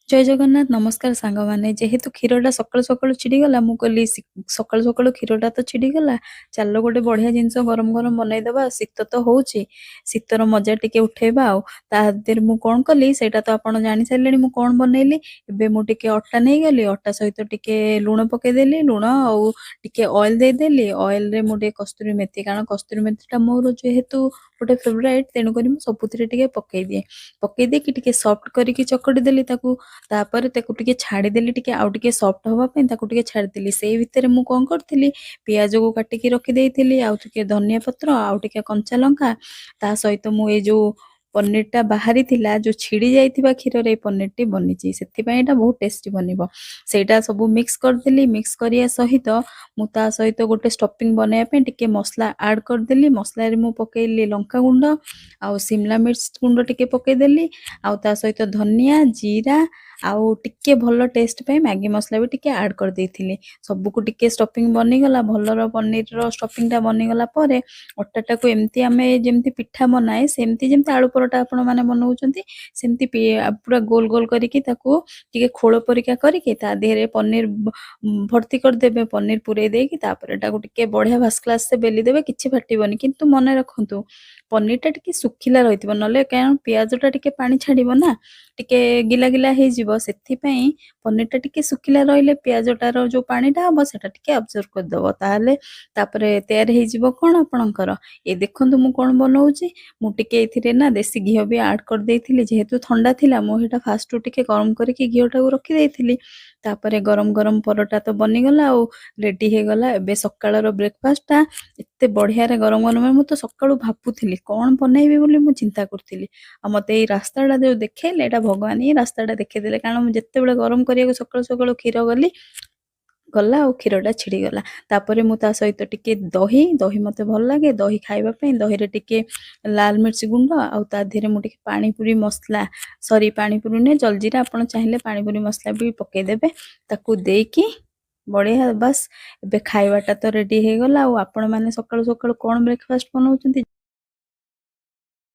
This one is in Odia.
ଜୟ ଜଗନ୍ନାଥ ନମସ୍କାର ସାଙ୍ଗମାନେ। ଯେହେତୁ କ୍ଷୀରଟା ସକାଳୁ ସକାଳୁ ଛିଡ଼ିଗଲା, ମୁଁ କହିଲି ସକାଳୁ ସକାଳୁ କ୍ଷୀରଟା ତ ଛିଡ଼ିଗଲା, ଚାଲ ଗୋଟେ ବଢ଼ିଆ ଜିନିଷ ଗରମ ଗରମ ବନେଇଦବା। ଶୀତ ତ ହଉଛି, ଶୀତର ମଜା ଟିକେ ଉଠେଇବା ଆଉ। ତା ଦେହରେ ମୁଁ କଣ କଲି ସେଇଟା ତ ଆପଣ ଜାଣିସାରିଲେଣି ମୁଁ କଣ ବନେଇଲି। ଏବେ ମୁଁ ଟିକେ ଅଟା ନେଇଗଲି, ଅଟା ସହିତ ଟିକେ ଲୁଣ ପକେଇଦେଲି, ଲୁଣ ଆଉ ଟିକେ ଅଏଲ ଦେଇଦେଲି। ଅଏଲରେ ମୁଁ ଟିକେ କସ୍ତୁରୀ ମେଥି, କାରଣ କସ୍ତୁରୀ ମେଥିଟା ମୋର ଯେହେତୁ ଗୋଟେ ଫେଭରାଇଟ୍, ତେଣୁକରି ମୁଁ ସବୁଥିରେ ଟିକେ ପକେଇଦିଏ। ପକେଇ ଦେଇକି ଟିକେ ସଫ୍ଟ କରିକି ଚକଟି ଦେଲି ତାକୁ। ତାପରେ ତାକୁ ଟିକେ ଛାଡ଼ିଦେଲି, ଟିକେ ଆଉ ଟିକେ ସଫ୍ଟ ହବା ପାଇଁ ତାକୁ ଟିକେ ଛାଡ଼ିଦେଲି। ସେଇ ଭିତରେ ମୁଁ କଣ କରିଥିଲି, ପିଆଜକୁ କାଟିକି ରଖିଦେଇଥିଲି, ଆଉ ଟିକେ ଧନିଆ ପତ୍ର, ଆଉ ଟିକେ କଞ୍ଚା ଲଙ୍କା, ତା ସହିତ ମୁଁ ଏଇ ଯୋଉ ପନିରଟା ବାହାରିଥିଲା, ଯୋଉ ଛିଡ଼ି ଯାଇଥିବା କ୍ଷୀରରେ ଏଇ ପନିରଟି ବନିଛି, ସେଥିପାଇଁ ଏଇଟା ବହୁତ ଟେଷ୍ଟି ବନିବ। ସେଇଟା ସବୁ ମିକ୍ସ କରିଦେଲି। ମିକ୍ସ କରିବା ସହିତ ମୁଁ ତା ସହିତ ଗୋଟେ ଷ୍ଟଫିଂ ବନେଇବା ପାଇଁ ଟିକେ ମସଲା ଆଡ଼୍ କରିଦେଲି। ମସଲାରେ ମୁଁ ପକେଇଲି ଲଙ୍କାଗୁଣ୍ଡ ଆଉ ସିମଲା ମିର୍ଚ ଗୁଣ୍ଡ ଟିକେ ପକେଇଦେଲି, ଆଉ ତା ସହିତ ଧନିଆ, ଜିରା, ଆଉ ଟିକେ ଭଲ ଟେଷ୍ଟ ପାଇଁ ମ୍ୟାଗି ମସଲା ବି ଟିକେ ଆଡ଼୍ କରିଦେଇଥିଲି। ସବୁକୁ ଟିକେ ଷ୍ଟଫିଂ ବନିଗଲା, ଭଲର ପନିରର ଷ୍ଟଫିଂଟା ବନିଗଲା ପରେ ଅଟାଟାକୁ ଏମିତି ଆମେ ଯେମିତି ପିଠା ବନାଏ, ସେମିତି ଯେମିତି ଆଳୁ ପରଟା ଆପଣମାନେ ବନଉଛନ୍ତି, ସେମିତି ପୁରା ଗୋଲ ଗୋଲ କରିକି ତାକୁ ଟିକେ ଖୋଳ ପରିକା କରିକି ତା ଦେହରେ ପନିର ଭର୍ତ୍ତି କରିଦେବେ। ପନିର ପୁରେଇ ଦେଇକି ତାପରେ ଏଟାକୁ ଟିକେ ବଢ଼ିଆ ଫାର୍ଷ୍ଟ କ୍ଲାସରେ ବେଲି ଦେବେ, କିଛି ଫାଟିବନି। କିନ୍ତୁ ମନେ ରଖନ୍ତୁ, ପନିରଟା ଟିକେ ଶୁଖିଲା ରହିଥିବ, ନହେଲେ କାରଣ ପିଆଜଟା ଟିକେ ପାଣି ଛାଡ଼ିବ ନା, ଟିକେ ଗିଲା ଗିଲା ହେଇଯିବ। ସେଥିପାଇଁ ପନିରଟା ଟିକେ ଶୁଖିଲା ରହିଲେ ପିଆଜଟାର ଯୋଉ ପାଣିଟା ହବ ସେଟା ଟିକେ ଅବଜର୍ଭ କରିଦବ, ତାହେଲେ ତାପରେ ତିଆରି ହେଇଯିବ କଣ ଆପଣଙ୍କର। ଏ ଦେଖନ୍ତୁ ମୁଁ କଣ ବନଉଛି। ମୁଁ ଟିକେ ଏଥିରେ ନା ଦେଶୀ ଘିଅ ବି ଆଡ଼୍ କରିଦେଇଥିଲି, ଯେହେତୁ ଥଣ୍ଡା ଥିଲା ମୁଁ ସେଇଟା ଫାଷ୍ଟରୁ ଟିକେ ଗରମ କରିକି ଘିଅଟାକୁ ରଖିଦେଇଥିଲି। ତାପରେ ଗରମ ଗରମ ପରଟା ତ ବନିଗଲା ଆଉ ରେଡ଼ି ହେଇଗଲା। ଏବେ ସକାଳର ବ୍ରେକଫାଷ୍ଟଟା ଏତେ ବଢ଼ିଆରେ ଗରମ ଗରମ, ମୁଁ ତ ସକାଳୁ ଭାବୁଥିଲି କଣ ବନେଇବି ବୋଲି ମୁଁ ଚିନ୍ତା କରୁଥିଲି, ଆଉ ମୋତେ ଏଇ ରାସ୍ତାଟା ଯୋଉ ଦେଖେଇଲେ, ଏଇଟା ଭଗବାନ ହିଁ ରାସ୍ତାଟା ଦେଖେଇଦେଲେ। କାରଣ ମୁଁ ଯେତେବେଳେ ଗରମ କରିବାକୁ ସକାଳୁ ସକାଳୁ କ୍ଷୀର ଗଲା ଆଉ କ୍ଷୀରଟା ଛିଡ଼ିଗଲା। ତାପରେ ମୁଁ ତା ସହିତ ଟିକେ ଦହି, ଦହି ମୋତେ ଭଲ ଲାଗେ ଦହି ଖାଇବା ପାଇଁ। ଦହିରେ ଟିକେ ଲାଲ ମିର୍ଚି ଗୁଣ୍ଡ, ଆଉ ତା ଦେହରେ ମୁଁ ଟିକେ ପାଣିପୁରୀ ମସଲା, ସରି ପାଣିପୁରୀ ନୁହେଁ ଜଲଜିରା, ଆପଣ ଚାହିଁଲେ ପାଣିପୁରୀ ମସଲା ବି ପକେଇଦେବେ। ତାକୁ ଦେଇକି ବଢ଼ିଆ, ବାସ୍ ଏବେ ଖାଇବାଟା ତ ରେଡ଼ି ହେଇଗଲା। ଆଉ ଆପଣମାନେ ସକାଳୁ ସକାଳୁ କଣ ବ୍ରେକଫାଷ୍ଟ ବନଉଛନ୍ତି?